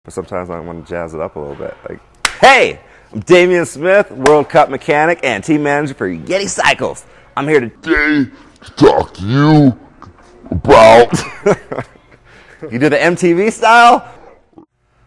but sometimes I want to jazz it up a little bit. Like, hey, I'm Damian Smith, World Cup mechanic and team manager for Yeti Cycles. I'm here today to talk to you about... You do the MTV style?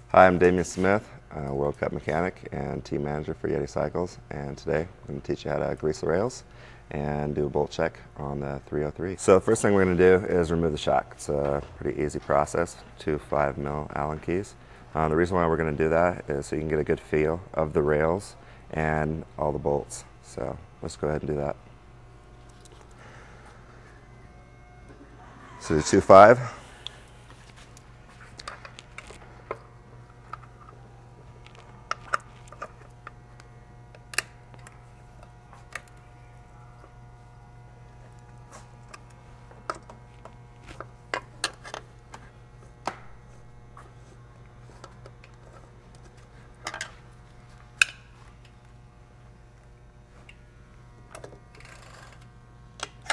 Hi, I'm Damian Smith, World Cup mechanic and team manager for Yeti Cycles, and today I'm going to teach you how to grease the rails and do a bolt check on the 303. So the first thing we're going to do is remove the shock. It's a pretty easy process, 2 5mm Allen keys. The reason why we're going to do that is so you can get a good feel of the rails and all the bolts. So let's go ahead and do that. So the 2.5.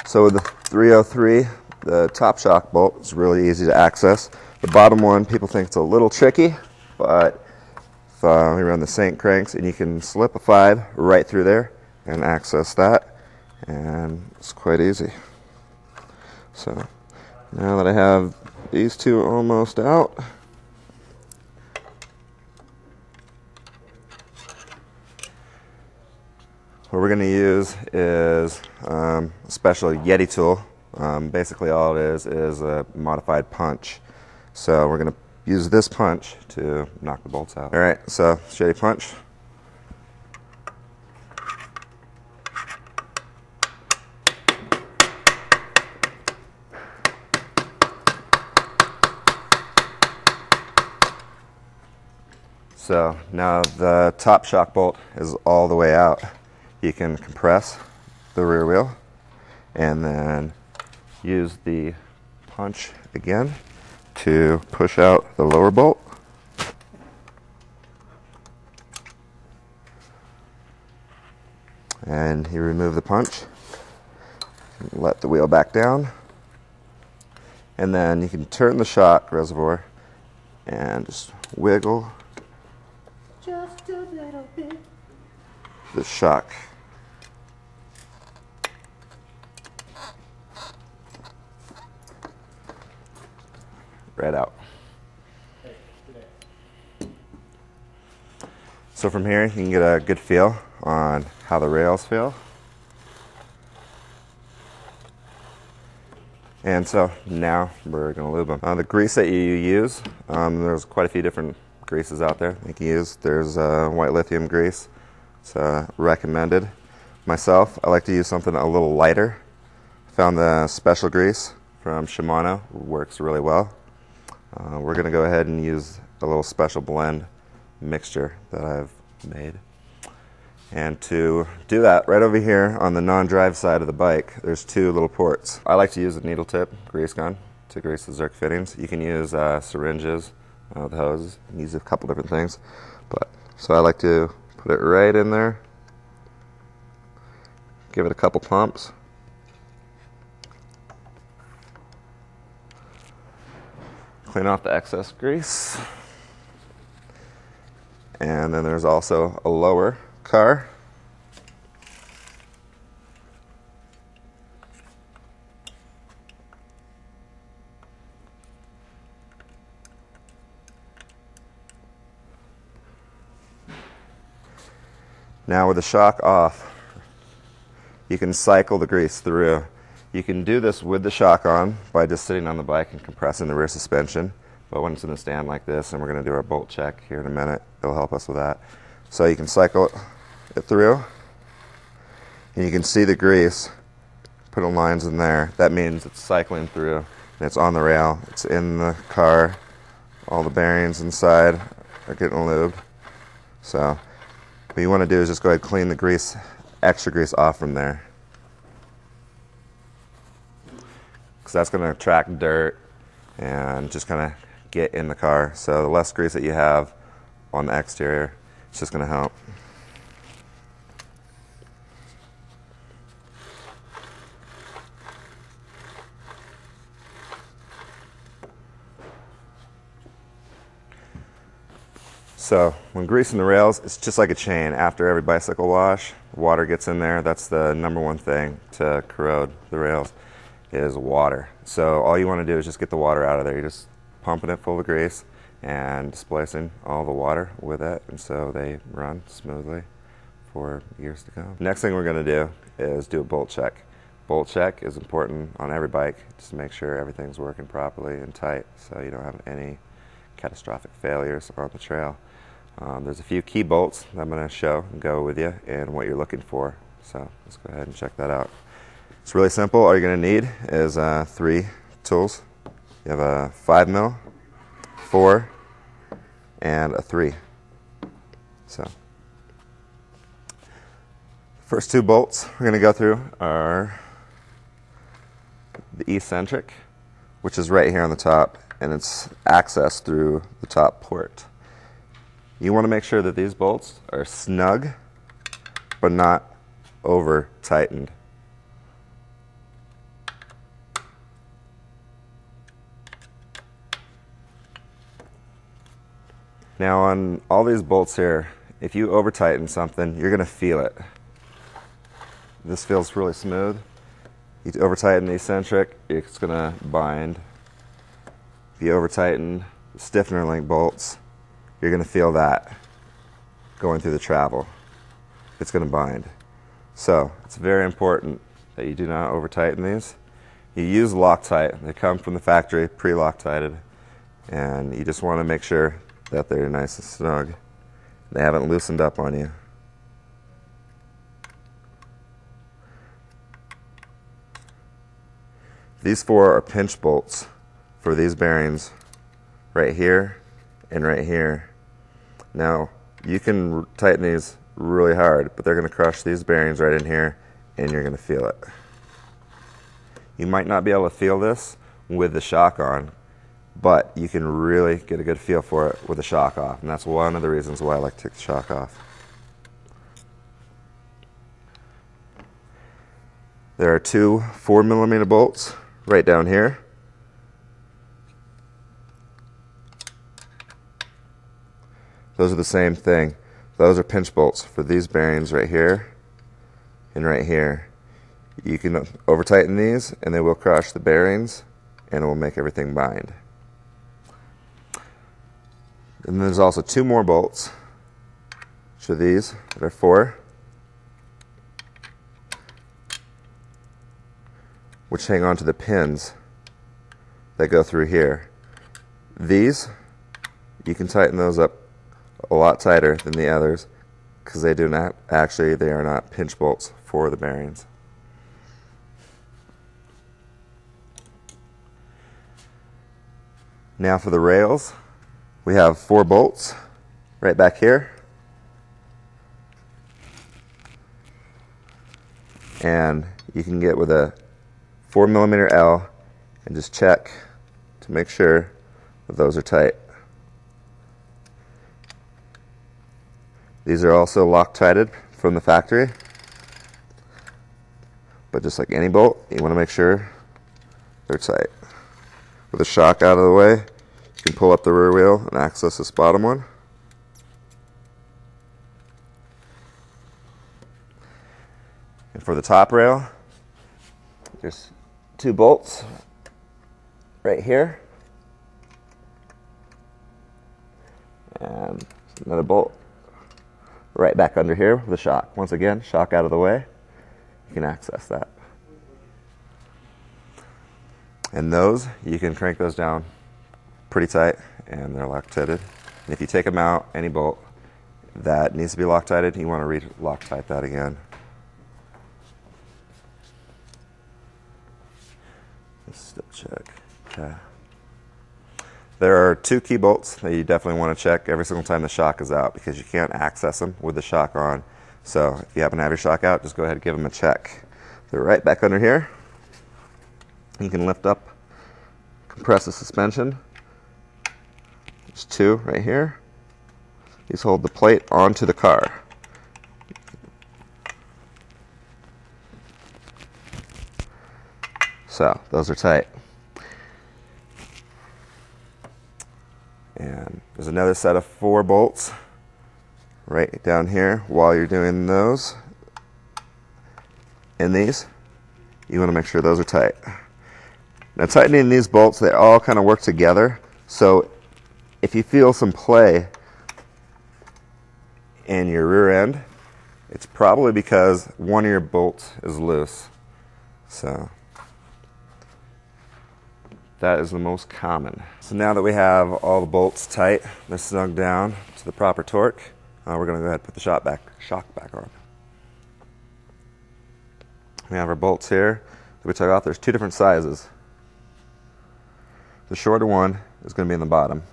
So with the 303, the top shock bolt is really easy to access. The bottom one, people think it's a little tricky, but if we run the Saint cranks, and you can slip a 5 right through there and access that, and it's quite easy. So now that I have these two almost out, what we're going to use is a special Yeti tool. Basically all it is a modified punch. So we're going to use this punch to knock the bolts out. Alright, so Yeti punch. So now the top shock bolt is all the way out. You can compress the rear wheel and then use the punch again to push out the lower bolt. And you remove the punch, let the wheel back down, and then you can turn the shock reservoir and just wiggle just a little bit the shock. Right out. So from here you can get a good feel on how the rails feel. And so now we're going to lube them. The grease that you use, there's quite a few different greases out there you can use. There's white lithium grease. It's recommended. Myself, I like to use something a little lighter. Found the special grease from Shimano, works really well. We're going to go ahead and use a little special blend mixture that I've made. And to do that, right over here on the non-drive side of the bike, there's 2 little ports. I like to use a needle tip grease gun to grease the Zerk fittings. You can use syringes with hoses. You can use a couple different things. So I like to put it right in there, give it a couple pumps. Clean off the excess grease. And then there's also a lower car. Now with the shock off, you can cycle the grease through. You can do this with the shock on by just sitting on the bike and compressing the rear suspension. But when it's in a stand like this, and we're going to do our bolt check here in a minute, it'll help us with that. So you can cycle it through, and you can see the grease, putting lines in there. That means it's cycling through, and it's on the rail. It's in the car. All the bearings inside are getting lubed. So what you want to do is just go ahead and clean the grease, extra grease off from there. Because that's going to attract dirt and just kind of get in the car. So the less grease that you have on the exterior, it's just going to help. So when greasing the rails, it's just like a chain. After every bicycle wash, water gets in there. That's the number one thing to corrode the rails is water. So all you want to do is just get the water out of there. You're just pumping it full of grease and displacing all the water with it, and so they run smoothly for years to come. Next thing we're going to do is do a bolt check. Bolt check is important on every bike, just to make sure everything's working properly and tight so you don't have any catastrophic failures on the trail. There's a few key bolts that I'm going to show and go with you and what you're looking for. So let's go ahead and check that out. It's really simple. All you're going to need is 3 tools. You have a 5mm, 4, and a 3. So first 2 bolts we're going to go through are the eccentric, which is right here on the top, and it's accessed through the top port. You want to make sure that these bolts are snug but not over tightened. Now on all these bolts here, if you over tighten something, you're going to feel it. This feels really smooth. You over tighten the eccentric, it's going to bind. If you over tighten the stiffener link bolts, you're going to feel that going through the travel. It's going to bind. So it's very important that you do not over tighten these. You use Loctite. They come from the factory pre-Loctited, and you just want to make sure that they're nice and snug. They haven't loosened up on you. These 4 are pinch bolts for these bearings right here and right here. Now, you can tighten these really hard, but they're going to crush these bearings right in here, and you're going to feel it. You might not be able to feel this with the shock on, but you can really get a good feel for it with the shock off, and that's one of the reasons why I like to take the shock off. There are 2 4mm bolts right down here. Those are the same thing. Those are pinch bolts for these bearings right here and right here. You can over tighten these and they will crush the bearings and it will make everything bind. And there's also 2 more bolts, which are these that are 4, which hang on to the pins that go through here. These, you can tighten those up a lot tighter than the others because they are not pinch bolts for the bearings. Now for the rails, we have 4 bolts right back here, and you can get with a 4mm L and just check to make sure that those are tight. These are also Loctited from the factory, but just like any bolt, you want to make sure they're tight. With the shock out of the way, you can pull up the rear wheel and access this bottom one. And for the top rail, there's 2 bolts right here, and another bolt right back under here with the shock. Once again, shock out of the way, you can access that. And those, you can crank those down pretty tight and they're Loctited. And if you take them out, any bolt that needs to be Loctited, you want to re-Loctite that again. Let's still check. Okay. There are 2 key bolts that you definitely want to check every single time the shock is out because you can't access them with the shock on. So if you happen to have your shock out, just go ahead and give them a check. They're right back under here. You can lift up, compress the suspension. There's 2 right here. These hold the plate onto the car. So those are tight. And there's another set of 4 bolts right down here. While you're doing those in these, you want to make sure those are tight. Now tightening these bolts, they all kind of work together, so if you feel some play in your rear end, it's probably because one of your bolts is loose. So that is the most common. So now that we have all the bolts tight, they're snug down to the proper torque, we're going to go ahead and put the shock back on. We have our bolts here that we took off. There's 2 different sizes. The shorter one is going to be in the bottom.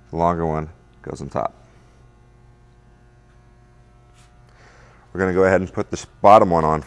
The longer one goes on top. We're going to go ahead and put this bottom one on